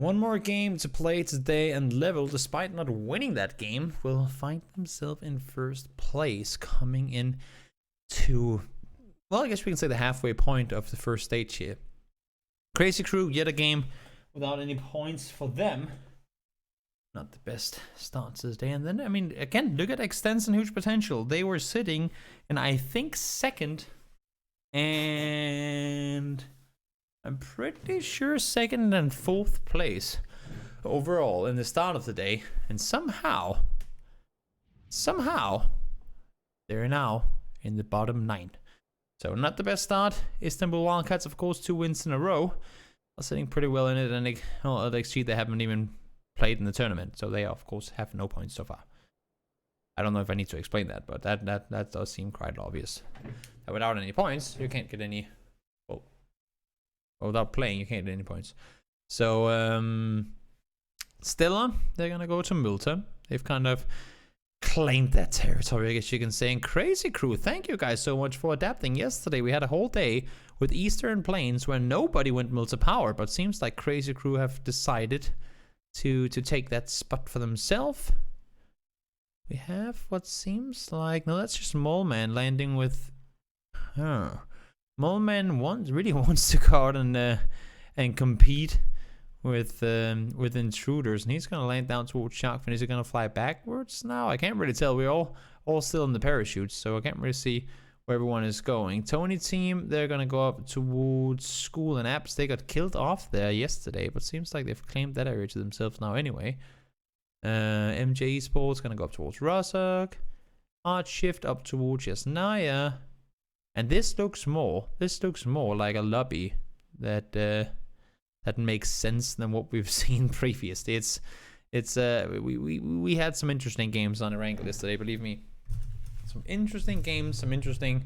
One more game to play today, and Level, despite not winning that game, will find themselves in first place, coming in to, well, I guess we can say the halfway point of the first stage here. Crazy Crew, yet a game without any points for them. Not the best start to this day. And then, I mean, again, look at Extents and Huge Potential. They were sitting in, I think, second. And I'm pretty sure second and fourth place overall in the start of the day. And somehow, they're now in the bottom 9. So not the best start. Istanbul Wildcats, of course, 2 wins in a row. Are sitting pretty well in it. And at XG, they haven't even played in the tournament. So they, of course, have no points so far. I don't know if I need to explain that, but that does seem quite obvious. That without any points, you can't get any... Well, without playing, you can't get any points. So, Stella, they're going to go to Multa. They've kind of claimed that territory, I guess you can say. And Crazy Crew, thank you guys so much for adapting. Yesterday, we had a whole day with Eastern Plains where nobody went Multa Power, but seems like Crazy Crew have decided to take that spot for themselves. We have what seems like... No, that's just MOLNMAN landing with... MOLNMAN really wants to go out and compete with intruders, and he's gonna land down towards Shark. And is he gonna fly backwards now? I can't really tell. We're all still in the parachutes, so I can't really see where everyone is going. TonyTeam, they're gonna go up towards School and Apps. They got killed off there yesterday, but seems like they've claimed that area to themselves now anyway. MJ Esports gonna go up towards GRHawk. HeartShift up towards Yes Naya. And this looks more like a lobby that makes sense than what we've seen previously. We had some interesting games on Erangel yesterday, believe me. Some interesting games, some interesting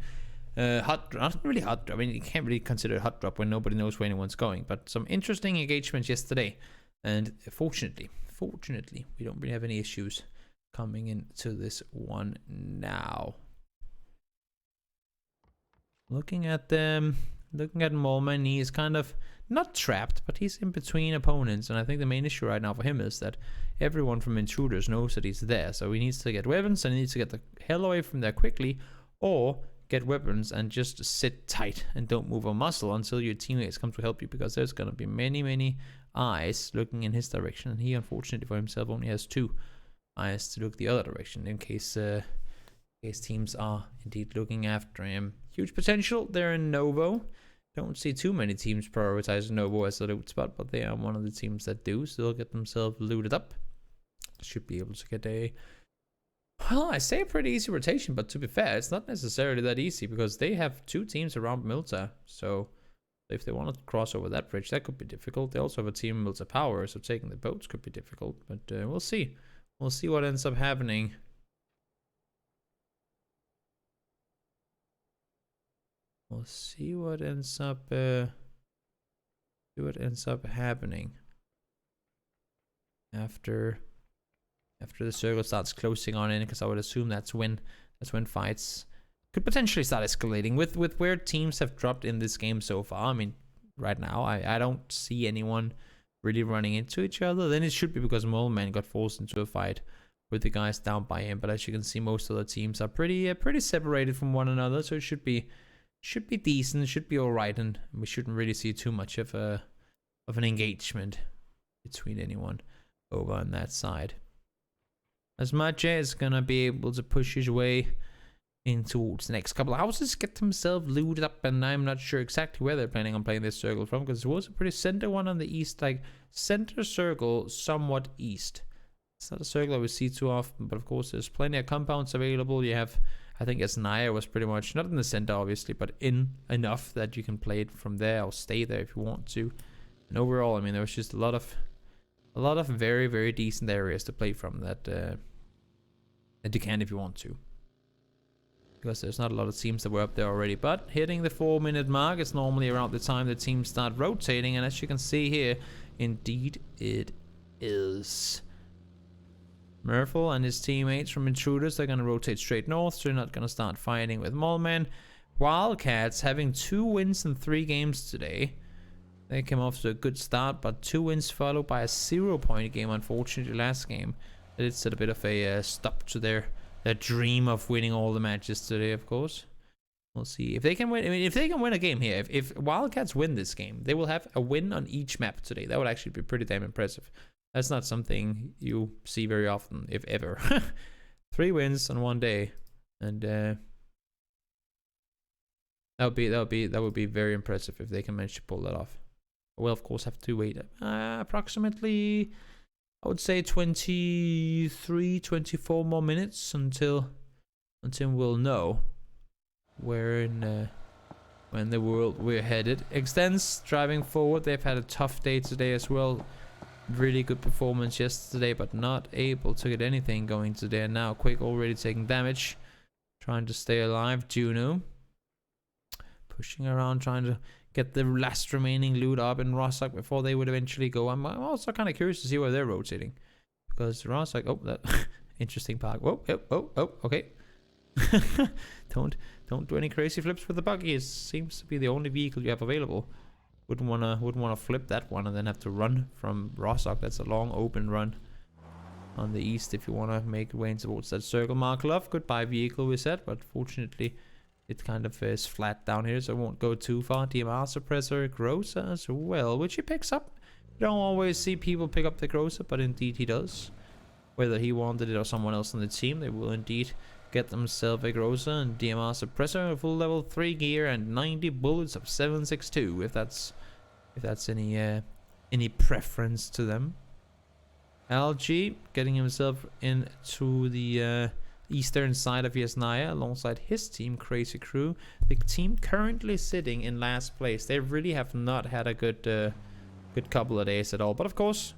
not really hot drop. I mean, you can't really consider it hot drop when nobody knows where anyone's going, but some interesting engagements yesterday. And fortunately, we don't really have any issues coming into this one now. Looking at MOLNMAN, he is kind of not trapped, but he's in between opponents. And I think the main issue right now for him is that everyone from Intruders knows that he's there. So he needs to get weapons, and he needs to get the hell away from there quickly, or get weapons and just sit tight and don't move a muscle until your teammates come to help you, because there's going to be many eyes looking in his direction. And he, unfortunately for himself, only has 2 eyes to look the other direction in case teams are indeed looking after him. Huge potential there in Novo. Don't see too many teams prioritize Novo as a loot spot, but they are one of the teams that do, so they'll get themselves looted up. Should be able to get a, well, I say a pretty easy rotation, but to be fair, it's not necessarily that easy, because they have 2 teams around Multa, so if they want to cross over that bridge, that could be difficult. They also have a team Multa Power, so taking the boats could be difficult, but we'll see. We'll see what ends up happening. We'll see what ends up happening after the circle starts closing on in, because I would assume that's when fights could potentially start escalating with where teams have dropped in this game so far. I mean, right now I don't see anyone really running into each other. Then it should be because MOLNMAN got forced into a fight with the guys down by him, but as you can see, most of the teams are pretty separated from one another, so it should be decent, should be all right, and we shouldn't really see too much of an engagement between anyone over on that side. Asmadeyka is gonna be able to push his way in towards the next couple of houses, get himself looted up, and I'm not sure exactly where they're planning on playing this circle from, because it was a pretty center one on the east, like center circle, somewhat east. It's not a circle that we see too often, but of course there's plenty of compounds available. You have, I think Yes Naya was pretty much not in the center, obviously, but in enough that you can play it from there or stay there if you want to. And overall, I mean, there was just a lot of very decent areas to play from that you can if you want to, because there's not a lot of teams that were up there already. But hitting the 4-minute mark is normally around the time the teams start rotating, and as you can see here, indeed it is. Murphle and his teammates from Intruders, they're going to rotate straight north, so they're not going to start fighting with MOLNMAN. Wildcats having 2 wins in 3 games today. They came off to a good start, but 2 wins followed by a 0-point game, unfortunately, last game. It set a bit of a stop to their dream of winning all the matches today, of course. We'll see if they can win. I mean, if they can win a game here, if Wildcats win this game, they will have a win on each map today. That would actually be pretty damn impressive. That's not something you see very often, if ever. 3 wins on one day, and that would be very impressive if they can manage to pull that off. We'll of course have to wait approximately, I would say 23, 24 more minutes until we'll know where in the world we're headed. Extends driving forward. They've had a tough day today as well. Really good performance yesterday, but not able to get anything going today. And now Quick already taking damage, trying to stay alive. Juno pushing around, trying to get the last remaining loot up in GRHawk before they would eventually go. I'm also kind of curious to see where they're rotating, because GRHawk, oh, that interesting park. Oh, okay. Don't do any crazy flips with the buggy. It seems to be the only vehicle you have available. Wouldn't wanna flip that one and then have to run from GRHawk. That's a long open run on the east if you wanna make your way in towards that circle mark. Love, goodbye vehicle we said, but fortunately it kind of is flat down here, so it won't go too far. DMR suppressor, Grocer as well, which he picks up. You don't always see people pick up the Grocer, but indeed he does. Whether he wanted it or someone else on the team, they will indeed get themselves a Grocer and DMR suppressor, full level 3 gear and 90 bullets of 7.62, if that's any preference to them. LG getting himself into the eastern side of Yes Naya alongside his team, Crazy Crew. The team currently sitting in last place. They really have not had a good couple of days at all. But of course,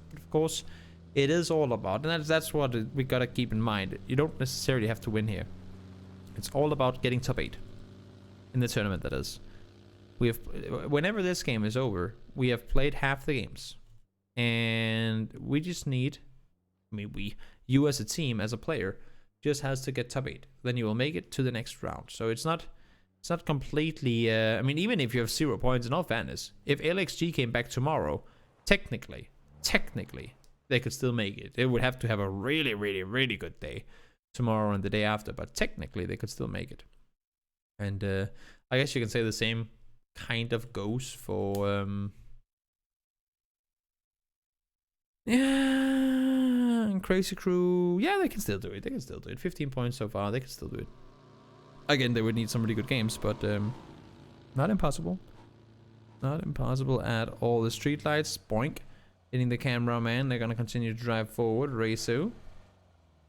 it is all about, and that's what we gotta keep in mind. You don't necessarily have to win here. It's all about getting top 8 in the tournament. That is, whenever this game is over, we have played half the games, and we just need, you as a team, as a player, just has to get top 8. Then you will make it to the next round. So it's not completely. Even if you have 0 points, in all fairness, if LXG came back tomorrow, technically, they could still make it. They would have to have a really, really, really good day tomorrow and the day after, but technically they could still make it. And I guess you can say the same kind of goes for and Crazy Crew. Yeah, they can still do it. 15 points so far. They can still do it. Again, they would need some really good games, but not impossible. Not impossible at all. The streetlights, boink. Hitting the cameraman. They're gonna continue to drive forward. Resu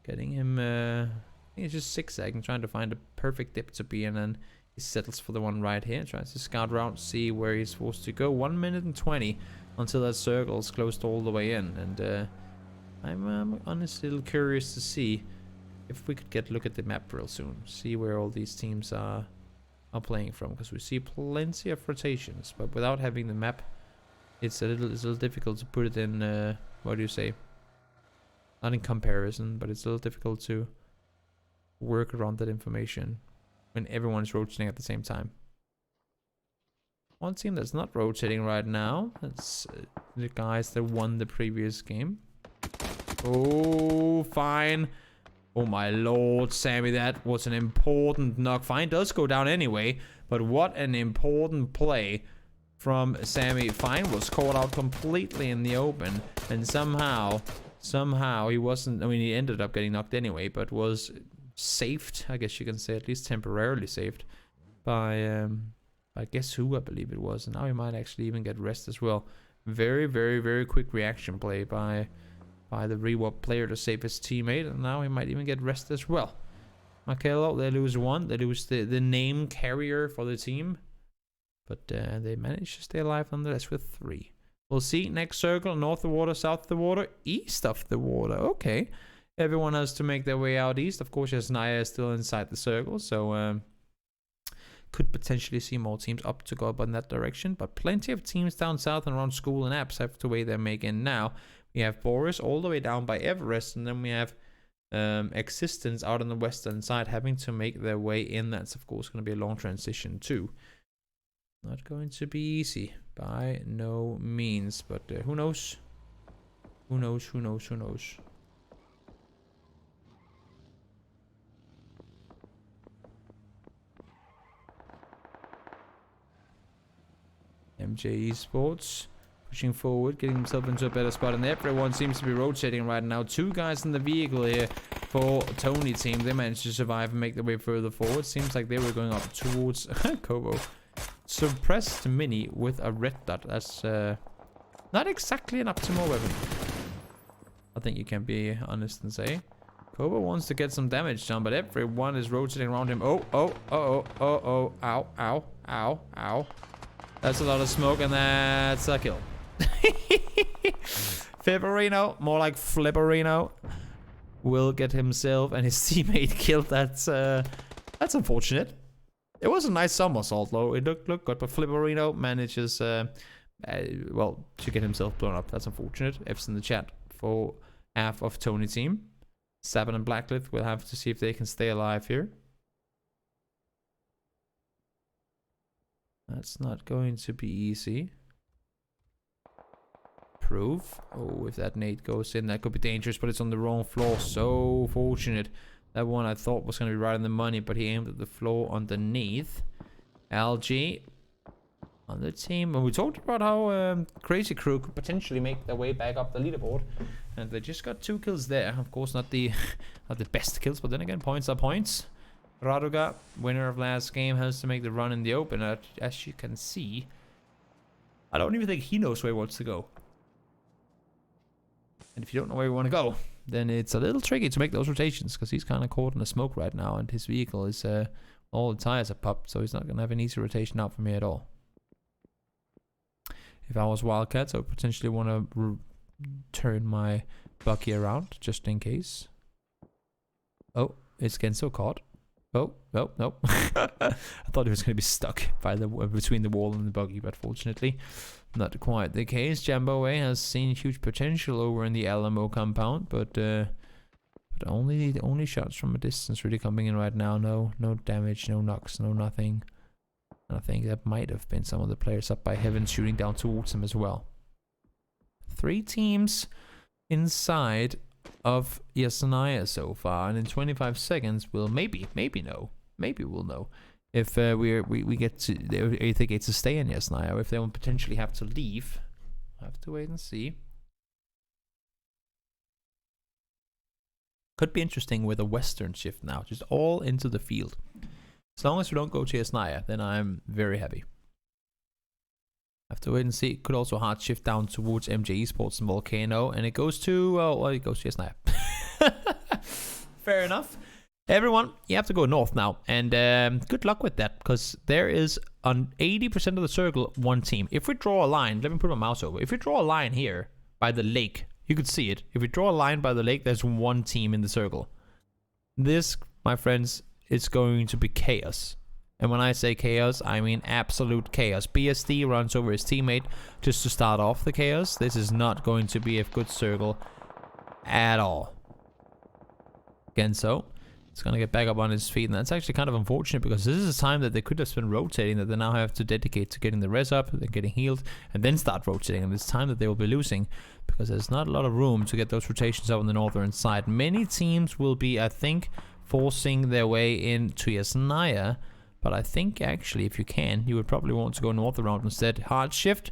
getting him. I think he's just zigzagging, trying to find a perfect dip to be in, and he settles for the one right here. Tries to scout around, see where he's supposed to go. 1 minute and 20 until that circle's closed all the way in, and I'm honestly a little curious to see if we could get a look at the map real soon. See where all these teams are playing from, because we see plenty of rotations, but without having the map, it's a little difficult to put it in, what do you say? Not in comparison, but it's a little difficult to work around that information when everyone's rotating at the same time. One team that's not rotating right now, that's the guys that won the previous game. Oh, fine. Oh my lord, Sammy, that was an important knock. Fine does go down anyway, but what an important play from Sammy. Fine was caught out completely in the open, and somehow he wasn't, he ended up getting knocked anyway, but was saved, I guess you can say, at least temporarily saved by GuessWho, I believe it was, and now he might actually even get rest as well. Very, very, very quick reaction play by the reward player to save his teammate, and now he might even get rest as well. Makello, they lose 1, they lose the name carrier for the team, but they managed to stay alive nonetheless with 3. We'll see. Next circle, north of the water, south of the water, east of the water. Okay. Everyone has to make their way out east. Of course, Yes Naya is still inside the circle, so could potentially see more teams up to go up in that direction, but plenty of teams down south and around school and apps have to weigh their make in now. We have Boris all the way down by Everest, and then we have Existence out on the western side having to make their way in. That's of course going to be a long transition too. Not going to be easy by no means, but who knows? Who knows? Who knows? Who knows? MJ Esports pushing forward, getting himself into a better spot, and everyone seems to be rotating right now. 2 guys in the vehicle here for TonyTeam. They managed to survive and make their way further forward. Seems like they were going up towards xKeevo. Suppressed Mini with a red dot. That's not exactly an optimal weapon. I think you can be honest and say. xKeevo wants to get some damage done, but everyone is rotating around him. Oh, ow, ow, ow, ow. That's a lot of smoke, and that's a kill. Fibberino, more like Flipperino, will get himself and his teammate killed. That's unfortunate. It was a nice somersault, though. It looked good, but Flipperino manages, well, to get himself blown up. That's unfortunate. F's in the chat for half of TonyTeam. Sabin and Blackliht will have to see if they can stay alive here. That's not going to be easy. Proof. Oh, if that nade goes in, that could be dangerous, but it's on the wrong floor. So fortunate. That one I thought was going to be right on the money, but he aimed at the floor underneath. LG on the team. And we talked about how Crazy Crew could potentially make their way back up the leaderboard. And they just got 2 kills there. Of course, not the best kills, but then again, points are points. Raduga, winner of last game, has to make the run in the open. As you can see, I don't even think he knows where he wants to go. And if you don't know where you want to go, then it's a little tricky to make those rotations, because he's kind of caught in the smoke right now, and his vehicle is all the tires are popped, so he's not going to have an easy rotation out from here at all. If I was Wildcats, I would potentially want to turn my buggy around just in case. Oh, it's getting so caught. Oh, no, no. I thought he was going to be stuck by between the wall and the buggy, but fortunately, not quite the case. Jambawe has seen huge potential over in the LMO compound, but only shots from a distance really coming in right now. No damage, no knocks, no nothing. And I think that might have been some of the players up by heaven shooting down towards him as well. 3 teams inside of Yes Naya so far, and in 25 seconds we'll maybe know if we get to, if they get to stay in Yes Naya, or if they will potentially have to leave. I'll have to wait and see. Could be interesting with a western shift now, just all into the field. As long as we don't go to Yes Naya, then I'm very happy. Have to wait and see. Could also hard shift down towards MJ Esports and Volcano, and it goes to it goes to Yes Naya. Fair enough. Everyone, you have to go north now, and good luck with that, because there is on 80% of the circle 1 team. If we draw a line, let me put my mouse over. If we draw a line here by the lake, you could see it. If we draw a line by the lake, there's 1 team in the circle. This, my friends, is going to be chaos. And when I say chaos, I mean absolute chaos. BSD runs over his teammate just to start off the chaos. This is not going to be a good circle at all. Genso is going to get back up on his feet, and that's actually kind of unfortunate, because this is a time that they could have been rotating, that they now have to dedicate to getting the res up, then getting healed, and then start rotating. And it's time that they will be losing, because there's not a lot of room to get those rotations up on the northern side. Many teams will be, I think, forcing their way into Yes Naya. But I think actually, if you can, you would probably want to go north around instead. Hard shift.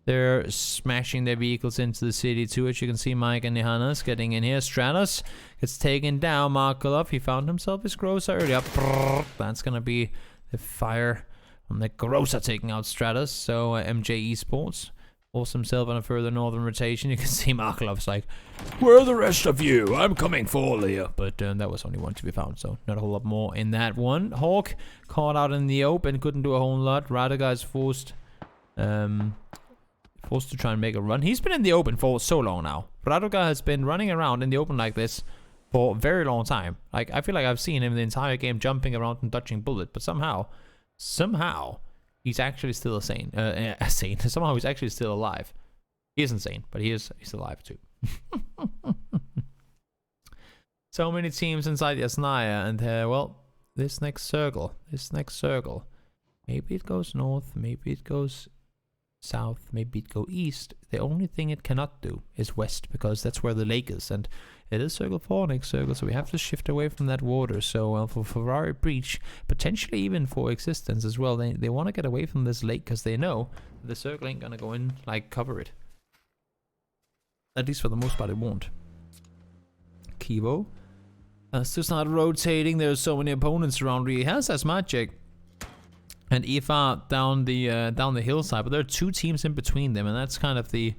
They're smashing their vehicles into the city too. As you can see, Mike and Johannes getting in here. Stratus gets taken down. Markelov, he found himself his Groza earlier. That's going to be the fire from the Groza taking out Stratus. So MJ Esports forced himself on a further northern rotation. You can see Markelov's like, where are the rest of you? I'm coming for all of you. But that was only one to be found, so not a whole lot more in that one. Hawk caught out in the open, couldn't do a whole lot. Raduga is forced to try and make a run. He's been in the open for so long now. Raduga has been running around in the open like this for a very long time. Like, I feel like I've seen him the entire game jumping around and dodging bullet, but somehow he's actually still sane. Somehow he's actually still alive. He is insane, but he's alive too. So many teams inside Yes Naya, and well, this next circle Maybe it goes north, maybe it goes south, maybe it go east. The only thing it cannot do is west, because that's where the lake is, and it is circle 4 next circle, so we have to shift away from that water. So for Ferrari Breach, potentially even for Existence as well, they want to get away from this lake, because they know the circle ain't gonna go in, like, cover it. At least for the most part it won't. XKeevo has to start rotating. There's so many opponents around. He has Asmadeyka and iFai down the hillside, but there are 2 teams in between them, and that's kind of the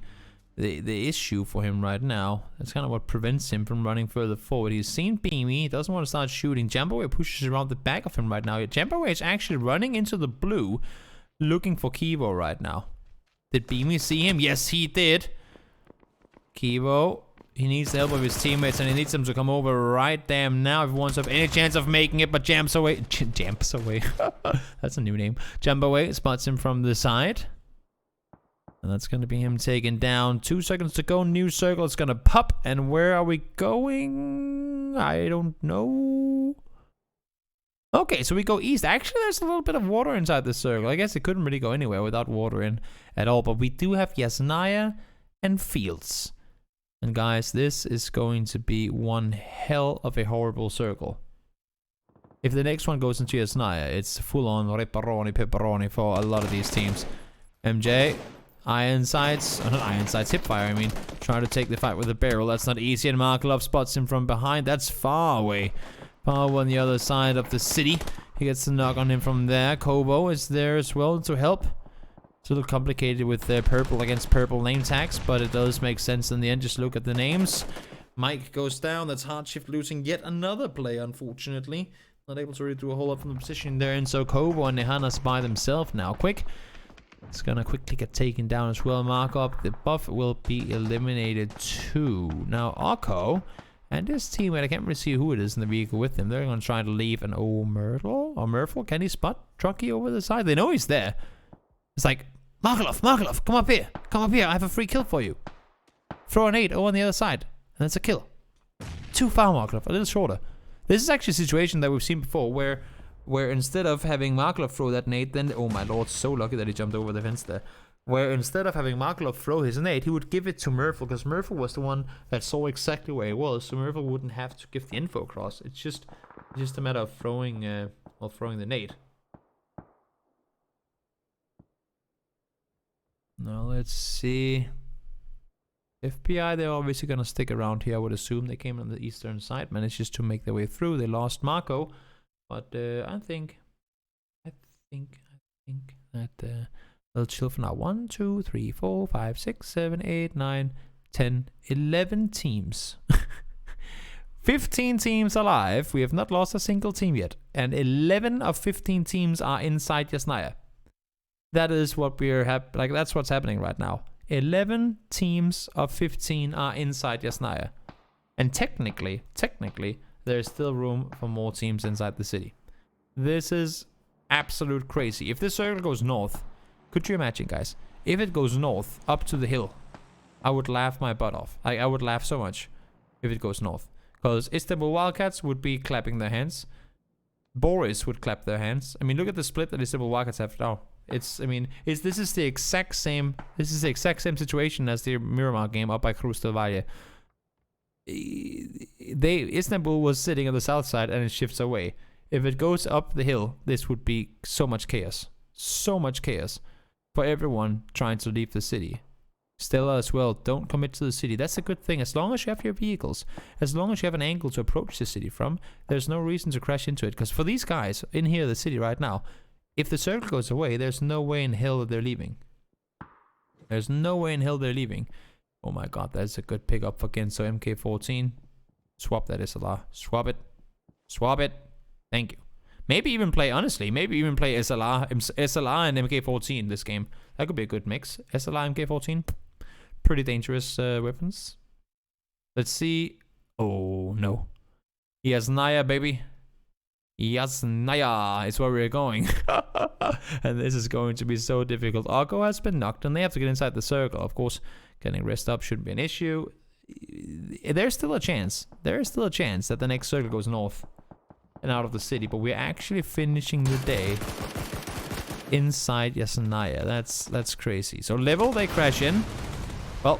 issue for him right now. That's kind of what prevents him from running further forward. He's seen Beami, he doesn't want to start shooting. Jambawe pushes around the back of him right now. Jambawe is actually running into the blue, looking for XKeevo right now. Did Beami see him? Yes, he did. XKeevo, he needs the help of his teammates, and he needs them to come over right damn now if he wants to have any chance of making it, but jumps away. Jumps away. That's a new name. Jambawe spots him from the side. And that's going to be him taken down. 2 seconds to go. New circle is going to pop. And where are we going? I don't know. Okay, so we go east. Actually, there's a little bit of water inside the circle. I guess it couldn't really go anywhere without water in at all. But we do have Yes Naya and Fields. And guys, this is going to be one hell of a horrible circle. If the next one goes into Yes Naya, it's full on ripperoni pepperoni for a lot of these teams. MJ, iron sights, not iron sights, hipfire, I mean, trying to take the fight with the barrel. That's not easy, and moynick spots him from behind. That's far away. Far on the other side of the city. He gets the knock on him from there. xKeevo is there as well to help. It's a little complicated with purple against purple name tags, but it does make sense in the end. Just look at the names. Mike goes down. That's HeartShift losing yet another play, unfortunately. Not able to really do a whole lot from the position there. And so xKeevo and Nehana's by themselves now. Quick. It's gonna quickly get taken down as well. Mark up. The buff will be eliminated too. Now, Akko and his teammate, I can't really see who it is in the vehicle with him. They're gonna try to leave an Myrtle. Can he spot Trucky over the side? They know he's there. It's like, moynick, come up here. Come up here. I have a free kill for you. Throw an 8 on the other side. And it's a kill. Too far, moynick. A little shorter. This is actually a situation that we've seen before where instead of having moynick throw that nade, then, oh my lord, so lucky that he jumped over the fence there. Where instead of having moynick throw his nade, he would give it to Myrtle, because Myrtle was the one that saw exactly where he was, so Myrtle wouldn't have to give the info across. It's just a matter of throwing the nade. Now let's see. FPI, they're obviously gonna stick around here. I would assume they came on the eastern side, managed just to make their way through. They lost Marco, but I think that they'll chill for now. 1, 2, 3, 4, 5, 6, 7, 8, 9, 10, 11 teams. 15 teams alive. We have not lost a single team yet, and 11 of 15 teams are inside Yes Naya. That is what we're that's what's happening right now. 11 teams of 15 are inside Yes Naya. And technically, there's still room for more teams inside the city. This is absolute crazy. If this circle goes north, could you imagine, guys? If it goes north, up to the hill, I would laugh my butt off. I would laugh so much if it goes north. Because Istanbul Wildcats would be clapping their hands. Boris would clap their hands. I mean, look at the split that Istanbul Wildcats have now. This is the exact same situation as the Miramar game up by Cruz del Valle. Istanbul was sitting on the south side and it shifts away. If it goes up the hill, this would be so much chaos. So much chaos for everyone trying to leave the city. Stella as well, don't commit to the city. That's a good thing. As long as you have your vehicles, as long as you have an angle to approach the city from, there's no reason to crash into it. Because for these guys in here, the city right now, if the circle goes away, there's no way in hell that they're leaving. There's no way in hell they're leaving. Oh my god, that's a good pickup for Genso MK14. Swap that SLR. Swap it. Swap it. Thank you. Maybe even play SLR and MK14 this game. That could be a good mix. SLR, MK14. Pretty dangerous weapons. Let's see. Oh no. Yes Naya, baby. Yes Naya is where we're going. And this is going to be so difficult. Akko has been knocked and they have to get inside the circle. Of course, getting rest up shouldn't be an issue. There's still a chance. There is still a chance that the next circle goes north and out of the city. But we're actually finishing the day inside Yes Naya. That's crazy. So level, they crash in. Well,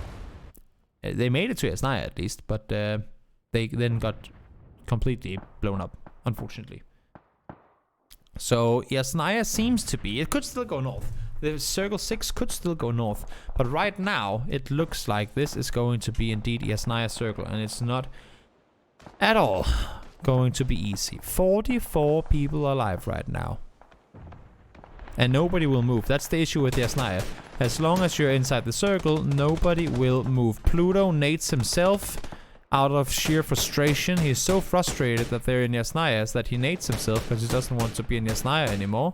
they made it to Yes Naya at least, but they then got completely blown up, unfortunately. So Yes Naya seems to be, it could still go north. The circle 6 could still go north, but right now it looks like this is going to be indeed Yes Naya circle, and it's not at all going to be easy. 44 people alive right now, and nobody will move. That's the issue with Yes Naya. As long as you're inside the circle, nobody will move. Pluto nades himself out of sheer frustration. He's so frustrated that they're in Yes Naya that he nades himself because he doesn't want to be in Yes Naya anymore.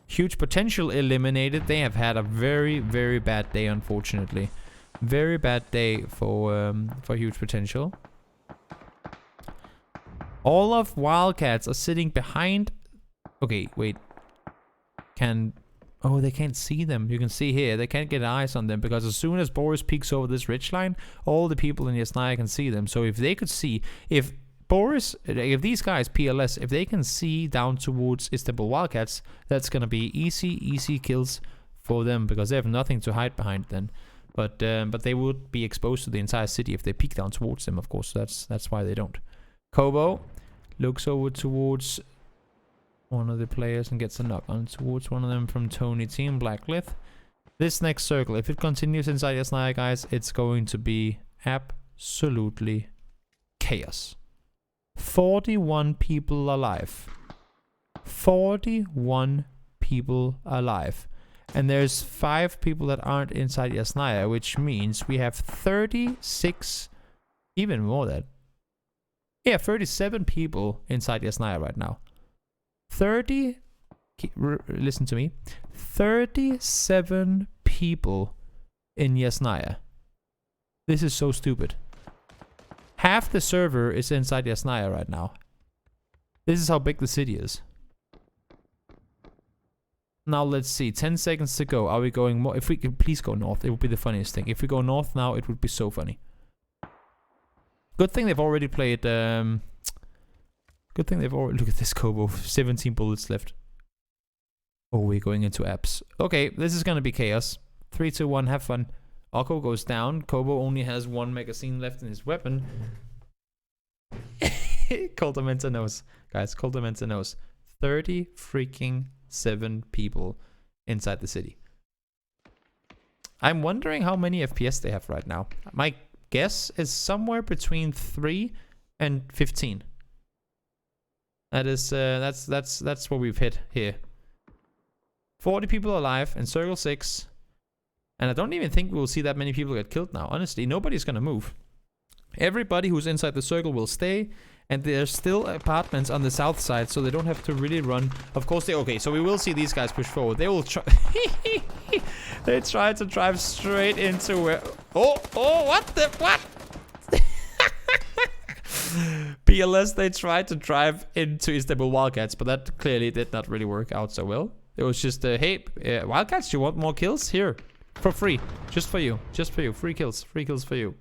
Huge potential eliminated. They have had a very, very bad day, unfortunately. Very bad day for huge potential. All of Wildcats are sitting behind. Okay, wait. Oh, they can't see them. You can see here, they can't get eyes on them because as soon as Boris peeks over this ridge line, all the people in Yes Naya can see them. So if they could see, if these guys, PLS, if they can see down towards Istanbul Wildcats, that's gonna be easy kills for them because they have nothing to hide behind then. But they would be exposed to the entire city if they peek down towards them, of course. That's why they don't. Kobo looks over towards one of the players and gets a knock on towards one of them from TonyTeam, Blackliht. This next circle, if it continues inside Yes Naya, guys, it's going to be absolutely chaos. 41 people alive. 41 people alive. And there's 5 people that aren't inside Yes Naya, which means we have 36, even more than. Yeah, 37 people inside Yes Naya right now. Listen to me. 37 people in Yes Naya. This is so stupid. Half the server is inside Yes Naya right now. This is how big the city is. Now let's see. 10 seconds to go. Are we going more? If we could please go north, it would be the funniest thing. If we go north now, it would be so funny. Good thing they've already played. Good thing they've already. Look at this Kobo. 17 bullets left. Oh, we're going into apps. Okay, this is gonna be chaos. 3, 2, 1. Have fun. Oko goes down. Kobo only has 1 magazine left in his weapon. Cultamenta knows. Guys, Cultamenta knows. 30 freaking 7 people inside the city. I'm wondering how many FPS they have right now. My guess is somewhere between 3 and 15. That is that's what we've hit here. 40 people alive in circle 6. And I don't even think we'll see that many people get killed now. Honestly, nobody's gonna move. Everybody who's inside the circle will stay. And there's still apartments on the south side, so they don't have to really run. Of course, okay, so we will see these guys push forward. They will try. They try to drive straight into where. Oh, what the. What? PLS, they tried to drive into Istanbul Wildcats, but that clearly did not really work out so well. It was just, hey, Wildcats, you want more kills? Here, for free. Just for you. Just for you. Free kills. Free kills for you.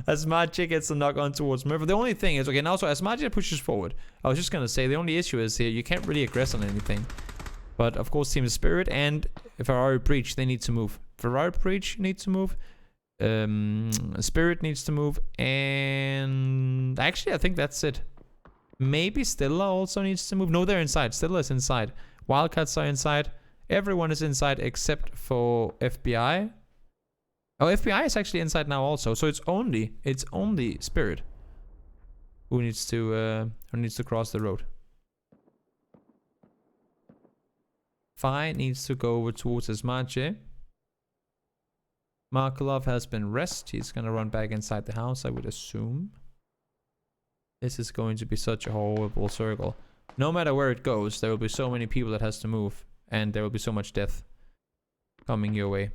Asmadeyka gets a knock on towards Murphy. The only thing is, okay, now so Asmadeyka pushes forward. I was just gonna say, the only issue is here, you can't really aggress on anything. But of course, Team Spirit and Ferrari Breach, they need to move. Ferrari Breach needs to move. Spirit needs to move. And actually, I think that's it. Maybe Stella also needs to move. No, they're inside. Stella is inside. Wildcats are inside. Everyone is inside except for FBI. Oh, FBI is actually inside now also. So it's only Spirit who needs to cross the road. Fi needs to go over towards Asmadeyka. Markelov has been rest. He's gonna run back inside the house, I would assume. This is going to be such a horrible circle. No matter where it goes, there will be so many people that has to move, and there will be so much death coming your way.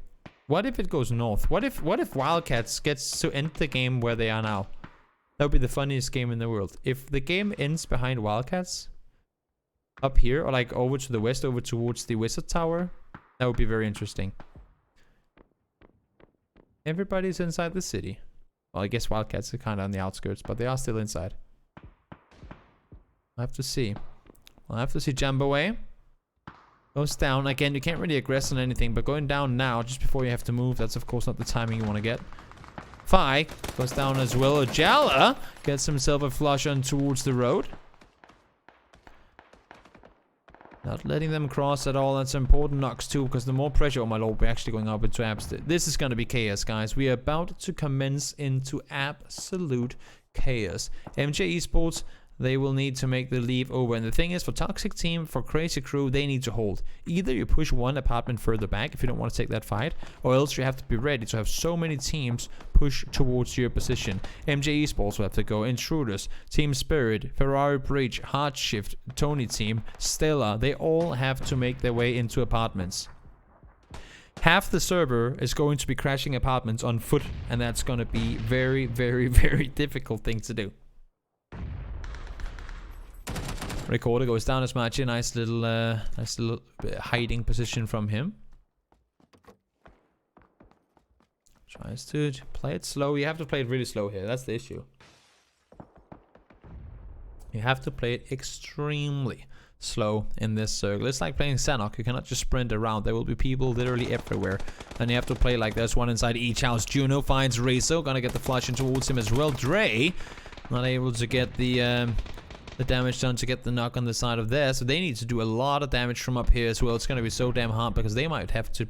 What if it goes north? What if Wildcats gets to end the game where they are now? That would be the funniest game in the world. If the game ends behind Wildcats, up here, or like over to the west, over towards the Wizard Tower, that would be very interesting. Everybody's inside the city. Well, I guess Wildcats are kind of on the outskirts, but they are still inside. I have to see. I'll have to see Jambawe. Goes down. Again, you can't really aggress on anything, but going down now, just before you have to move, that's of course not the timing you want to get. Fi goes down as well. Jala gets himself a flush on towards the road. Not letting them cross at all. That's important. Nox too, because the more pressure, oh my lord, we're actually going up into abs. This is going to be chaos, guys. We are about to commence into absolute chaos. MJ Esports, they will need to make the leap over. And the thing is, for ToxicTeam, for Crazy Crew, they need to hold. Either you push one apartment further back if you don't want to take that fight, or else you have to be ready to have so many teams push towards your position. MJ Esports will have to go. Intruders, Team Spirit, Ferrari Breach, HeartShift, TonyTeam, Stella, they all have to make their way into apartments. Half the server is going to be crashing apartments on foot, and that's going to be very, very, very difficult thing to do. Recorder goes down as much. Nice little hiding position from him. Tries to play it slow. You have to play it really slow here. That's the issue. You have to play it extremely slow in this circle. It's like playing Sanok. You cannot just sprint around. There will be people literally everywhere. And you have to play like there's one inside each house. Juno finds Rezo. Gonna get the flush in towards him as well. Dre not able to get the damage done to get the knock on the side of there, so they need to do a lot of damage from up here as well. It's going to be so damn hard because they might have to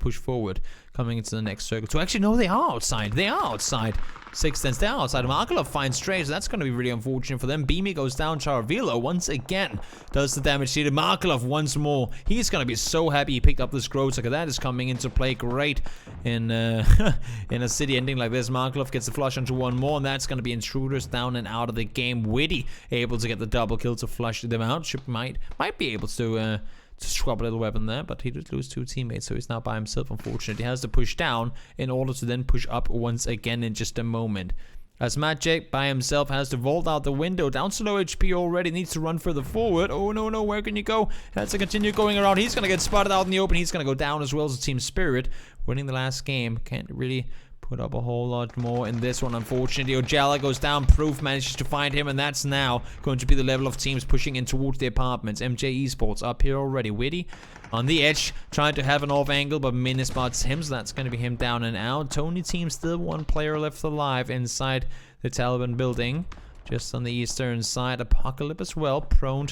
push forward coming into the next circle. So actually, no, they are outside. They are outside. Sixtens, they're outside. moynick-sando finds Stray, so that's going to be really unfortunate for them. Beami goes down. Charvilo once again does the damage needed. moynick-sando once more. He's going to be so happy he picked up this growth. Look at that, is coming into play great in in a city ending like this. moynick-sando gets the flush onto one more, and that's going to be Intruders down and out of the game. Witty able to get the double kill to flush them out. Chip might be able to scrub a little weapon there, but he did lose 2 teammates, so he's now by himself, unfortunately. He has to push down in order to then push up once again in just a moment. Asmadeyka by himself has to vault out the window, down to low HP already, needs to run further forward. Oh no, no, where can you go? Has to continue going around. He's gonna get spotted out in the open. He's gonna go down as well as Team Spirit, winning the last game. Can't really put up a whole lot more in this one, unfortunately. Ojala goes down. Proof manages to find him, and that's now going to be the level of teams pushing in towards the apartments. MJ Esports up here already. Witty on the edge, trying to have an off angle, but Mini spots him, so that's going to be him down and out. TonyTeam still 1 player left alive inside the Taliban building, just on the eastern side. Apocalypse as well, prone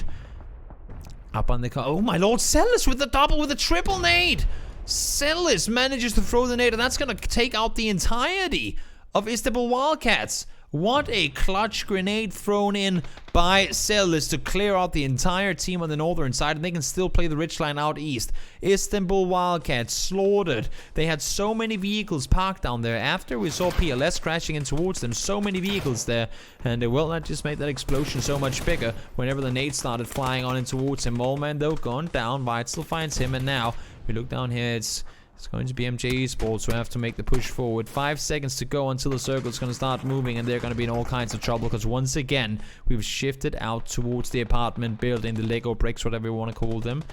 up on the car. Oh my lord, Sellis with the double, with a triple nade. Sellis manages to throw the nade, and that's going to take out the entirety of Istanbul Wildcats. What a clutch grenade thrown in by Sellis to clear out the entire team on the northern side, and they can still play the ridgeline out east. Istanbul Wildcats slaughtered. They had so many vehicles parked down there after we saw PLS crashing in towards them. So many vehicles there, and well, that just made that explosion so much bigger whenever the nades started flying on in towards him. MOLNMAN though gone down. White still finds him, and now we look down here, it's going to be MJ Esports who have to make the push forward. 5 seconds to go until the circle is going to start moving, and they're going to be in all kinds of trouble because once again we've shifted out towards the apartment building, the Lego bricks, whatever you want to call them.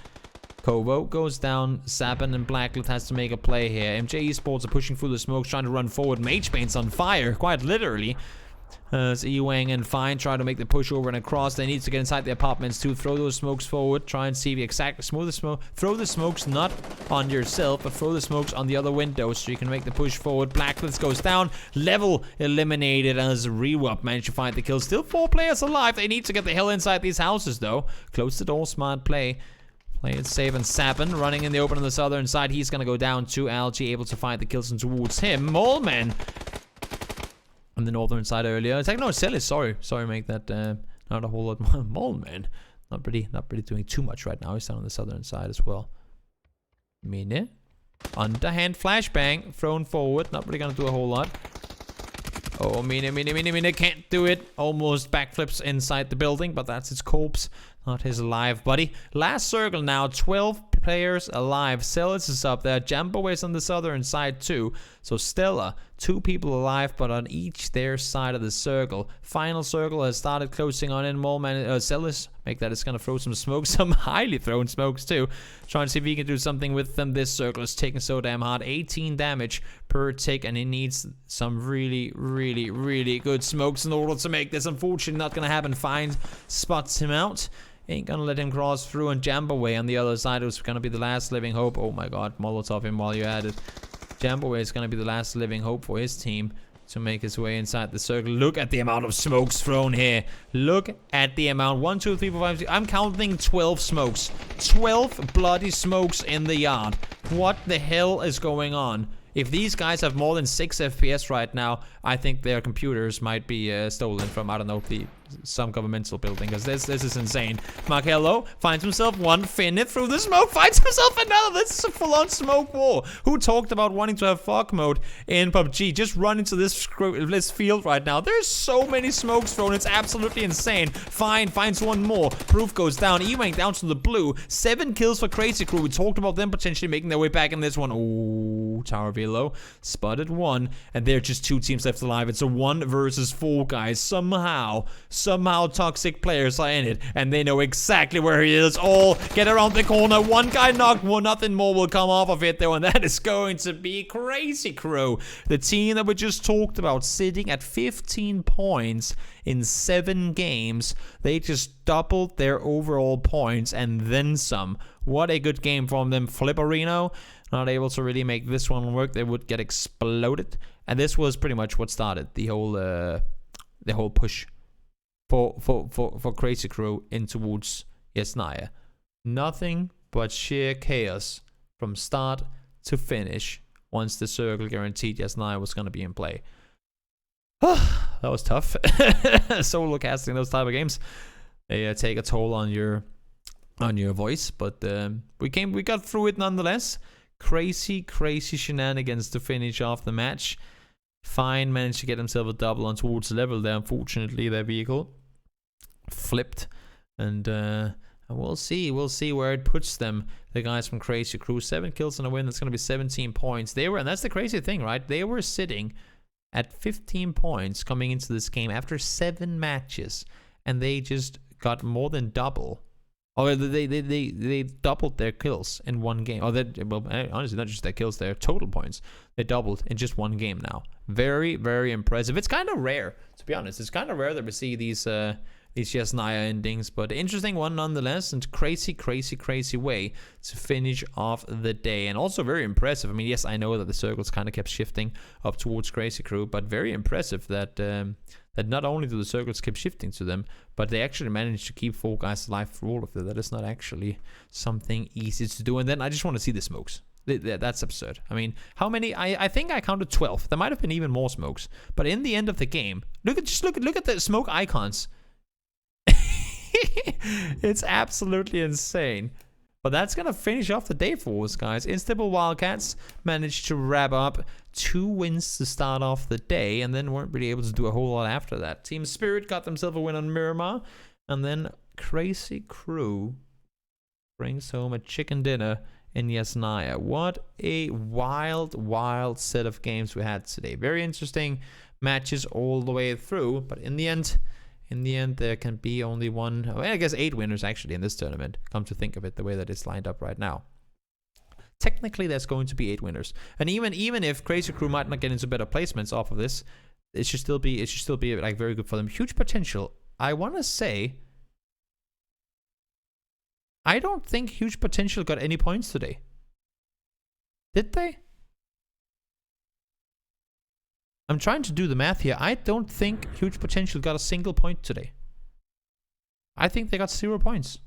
xKeevo goes down. Saban and Blackliht has to make a play here. MJ Esports are pushing through the smokes, trying to run forward. mageBane's on fire, quite literally. As ewanng and Fine try to make the push over and across. They need to get inside the apartments to throw those smokes forward. Try and see the exact smooth the smoke. Throw the smokes not on yourself, but throw the smokes on the other windows so you can make the push forward. Blackliht goes down. Level eliminated as Rewup managed to find the kill. Still 4 players alive. They need to get the hell inside these houses though. Close the door, smart play. Play it safe, and Saban running in the open on the southern side. He's gonna go down to Algae, able to find the kills and towards him. MOLNMAN on the northern side earlier. It's like, no, Sellis, sorry, make that not a whole lot more. MOLNMAN not really doing too much right now. He's down on the southern side as well. Mine underhand flashbang thrown forward, not really gonna do a whole lot. Oh, Mine can't do it. Almost backflips inside the building, but that's his corpse, not his alive buddy. Last circle now, 12 players alive. Sellis is up there. Jambawe is on the southern side too. So Stella, 2 people alive, but on each their side of the circle. Final circle has started closing on in. MOLNMAN, Sellis, make that. It's gonna throw some smoke, some highly thrown smokes too. Trying to see if he can do something with them. This circle is taking so damn hard. 18 damage per tick, and he needs some really, really, really good smokes in order to make this. Unfortunately, not gonna happen. Fine spots him out. Ain't gonna let him cross through, and Jambawe on the other side was gonna be the last living hope. Oh my god, Molotov him while you're at it. Jambawe is gonna be the last living hope for his team to make his way inside the circle. Look at the amount of smokes thrown here. Look at the amount. 1, 2, 3, 4, 5, 6. I'm counting 12 smokes. 12 bloody smokes in the yard. What the hell is going on? If these guys have more than 6 FPS right now, I think their computers might be stolen from, I don't know, some governmental building, because this is insane. mageBane finds himself one, Finnet through the smoke, finds himself another. This is a full-on smoke war. Who talked about wanting to have fog mode in PUBG? Just run into this field right now. There's so many smokes thrown. It's absolutely insane. Fine, finds one more. Proof goes down. ewanng down to the blue. 7 kills for CrazyCrew. We talked about them potentially making their way back in this one. Ooh, Tower below. Spotted one. And there are just 2 teams left alive. It's a 1 versus 4, guys. Somehow ToxicPlayers are in it, and they know exactly where he is. All get around the corner. One guy knocked, nothing more will come off of it though, and that is going to be CrazyCrew. The team that we just talked about, sitting at 15 points in 7 games. They just doubled their overall points and then some. What a good game from them. Flipperino not able to really make this one work. They would get exploded, and this was pretty much what started the whole push for CrazyCrew in towards Yes Naya. Nothing but sheer chaos from start to finish once the circle guaranteed Yes Naya was going to be in play. That was tough. Solo casting those type of games, they take a toll on your voice, but we got through it nonetheless. Crazy shenanigans to finish off the match. Fine managed to get himself a double on towards the level there. Unfortunately, their vehicle flipped, and we'll see where it puts them. The guys from CrazyCrew, 7 kills and a win. That's going to be 17 points. And that's the crazy thing, right? They were sitting at 15 points coming into this game after 7 matches, and they just got more than double. Or they doubled their kills in one game. Well, honestly, not just their kills, their total points. They doubled in just one game now. Very, very impressive. It's kind of rare, to be honest. It's kind of rare that we see these Yes Naya endings, but interesting one nonetheless, and crazy way to finish off the day, and also very impressive. I mean, yes, I know that the circles kind of kept shifting up towards CrazyCrew, but very impressive that that not only do the circles keep shifting to them, but they actually managed to keep 4 guys alive through all of it. That is not actually something easy to do. And then I just want to see the smokes. That's absurd. I mean, how many? I think I counted 12. There might have been even more smokes. But in the end of the game, look at the smoke icons. It's absolutely insane. But that's going to finish off the day for us, guys. Istanbul Wildcats managed to wrap up 2 wins to start off the day, and then weren't really able to do a whole lot after that. Team Spirit got themselves a win on Miramar, and then CrazyCrew brings home a chicken dinner in Yes Naya. What a wild set of games we had today. Very interesting matches all the way through, but in the end, there can be only one, well, I guess 8 winners actually in this tournament, come to think of it, the way that it's lined up right now. Technically, there's going to be 8 winners. And even if CrazyCrew might not get into better placements off of this, it should still be like very good for them. Huge potential. I want to say, I don't think Huge Potential got any points today. Did they? I'm trying to do the math here. I don't think Huge Potential got a single point today. I think they got 0 points.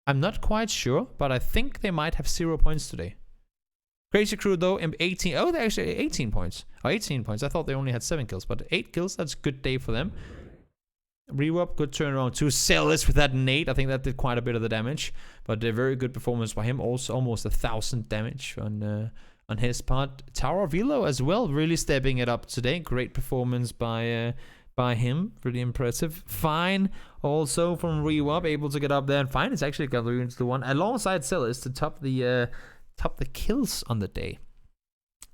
I'm not quite sure, but I think they might have 0 points today. CrazyCrew though, 18. Oh, they're actually 18 points. Oh, 18 points. I thought they only had 7 kills, but 8 kills. That's a good day for them. Rewap, good turnaround to Sellis with that nade. I think that did quite a bit of the damage, but a very good performance by him. Also, almost 1,000 damage on his part. Tower Velo as well, really stepping it up today. Great performance by him, really impressive. Fine, also from Rewap, able to get up there, and Fine is actually got into the one alongside Sellis to top the kills on the day.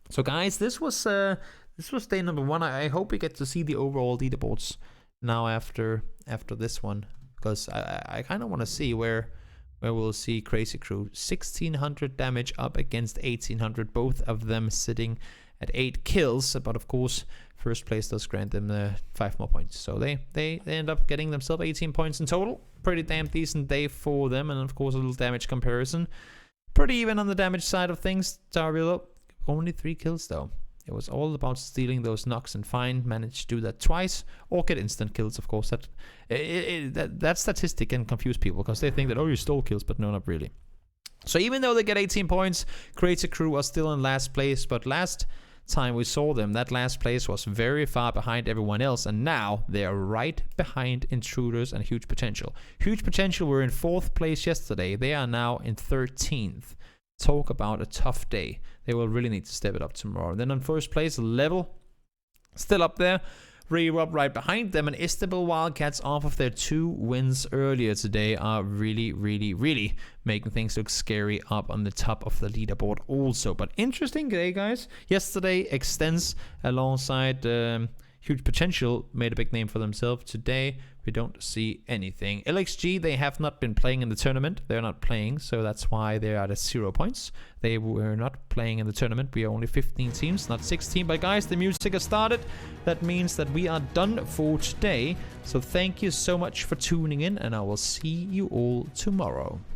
So guys, this was day number 1. I hope we get to see the overall leaderboards now after this one, because I kind of want to see where we'll see CrazyCrew. 1,600 damage up against 1,800, both of them sitting at 8 kills. But of course, first place does grant them 5 more points. So they end up getting themselves 18 points in total. Pretty damn decent day for them. And of course, a little damage comparison. Pretty even on the damage side of things. Darilo, only 3 kills though. It was all about stealing those knocks and fine. Managed to do that twice or get instant kills, of course. That statistic can confuse people because they think that, oh, you stole kills, but no, not really. So even though they get 18 points, Creator Crew are still in last place. But last time we saw them, that last place was very far behind everyone else. And now they are right behind Intruders and Huge Potential. Huge Potential were in 4th place yesterday. They are now in 13th. Talk about a tough day. They will really need to step it up tomorrow. And then on first place, Level, still up there. Re-Rob right behind them. And Istanbul Wildcats, off of their 2 wins earlier today, are really, really, really making things look scary up on the top of the leaderboard also. But interesting day, guys. Yesterday, Extends alongside Huge Potential made a big name for themselves. Today, we don't see anything. LXG, they have not been playing in the tournament. They're not playing, so that's why they're at 0 points. They were not playing in the tournament. We are only 15 teams, not 16. But guys, the music has started. That means that we are done for today. So thank you so much for tuning in, and I will see you all tomorrow.